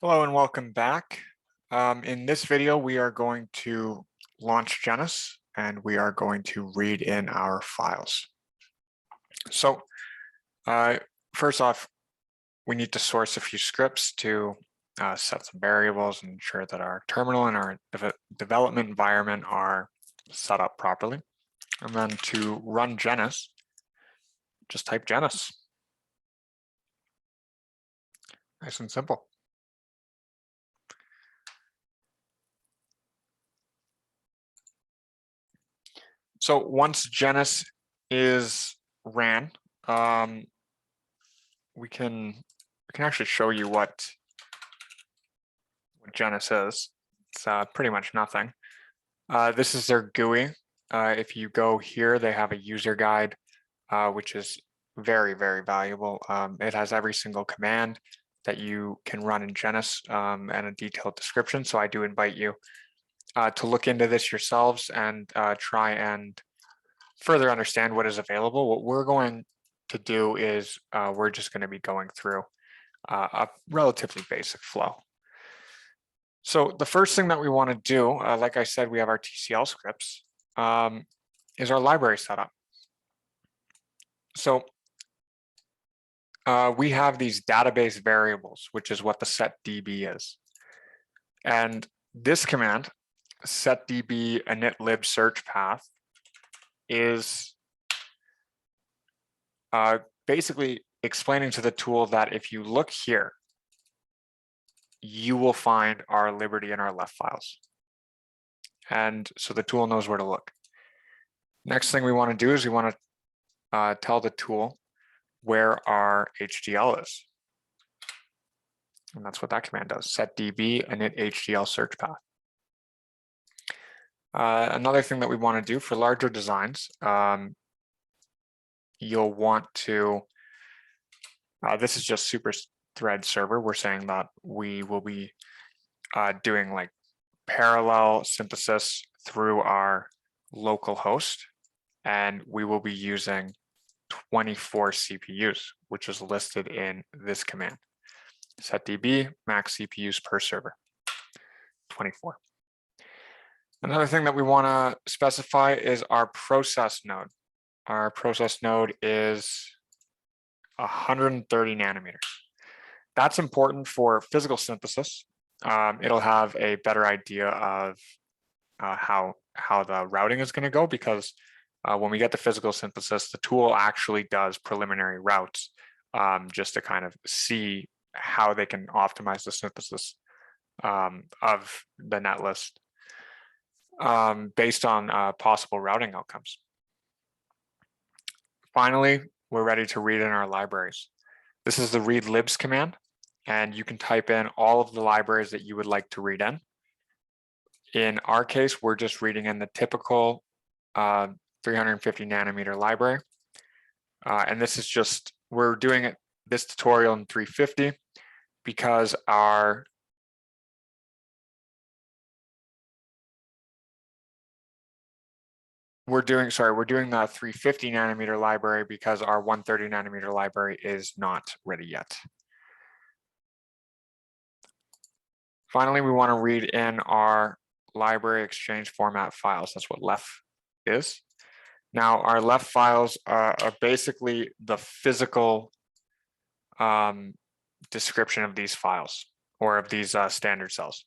Hello and welcome back. In this video, we are going to launch Genus and we are going to read in our files. So first off, we need to source a few scripts to set some variables and ensure that our terminal and our development environment are set up properly. And then to run Genus, just type Genus. Nice and simple. So once Genus is ran, we can actually show you what Genus is. It's pretty much nothing. This is their GUI. If you go here, they have a user guide, which is very, very valuable. It has every single command that you can run in Genus and a detailed description. So I do invite you to look into this yourselves and try and further understand what is available. What we're going to do is we're just going to be going through a relatively basic flow. So the first thing that we want to do, like I said, we have our TCL scripts, is our library setup. So we have these database variables, which is what the setDB is. And this command, setDB init-lib search path, is basically explaining to the tool that if you look here, you will find our liberty and our left files. And so the tool knows where to look. Next thing we want to do is we want to tell the tool where our HDL is. And that's what that command does, setDB init HDL search path. Another thing that we want to do for larger designs, you'll want to, this is just super thread server. We're saying that we will be doing like parallel synthesis through our local host, and we will be using 24 CPUs, which is listed in this command. setDB max CPUs per server, 24. Another thing that we want to specify is our process node. Our process node is 130 nanometers. That's important for physical synthesis. It'll have a better idea of how the routing is going to go, because when we get to physical synthesis, the tool actually does preliminary routes just to kind of see how they can optimize the synthesis of the netlist based on possible routing outcomes. Finally, we're ready to read in our libraries. This is the read libs command, and you can type in all of the libraries that you would like to read in. In our case, we're just reading in the typical 350 nanometer library. And this is just, we're doing it, this tutorial in 350 because we're doing the 350 nanometer library because our 130 nanometer library is not ready yet. Finally, we want to read in our library exchange format files. That's what lef is. Now, our lef files are basically the physical description of these files or of these standard cells.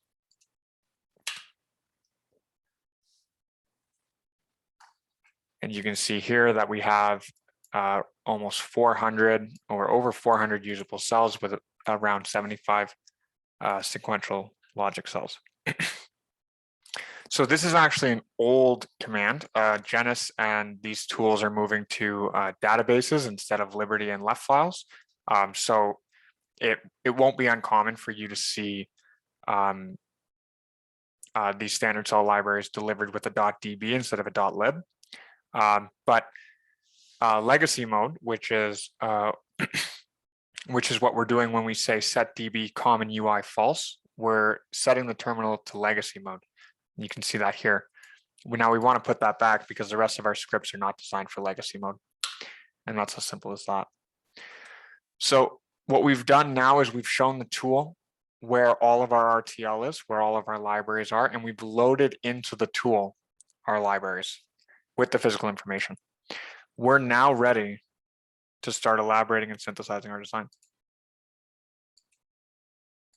And you can see here that we have almost 400 or over 400 usable cells with around 75 sequential logic cells. So this is actually an old command. Genus and these tools are moving to databases instead of liberty and left files. So it won't be uncommon for you to see these standard cell libraries delivered with a .db instead of a .lib. But legacy mode, which is what we're doing when we say setDB common UI false, we're setting the terminal to legacy mode. You can see that here. Now we want to put that back because the rest of our scripts are not designed for legacy mode. And that's as simple as that. So what we've done now is we've shown the tool where all of our RTL is, where all of our libraries are, and we've loaded into the tool our libraries with the physical information. We're now ready to start elaborating and synthesizing our design.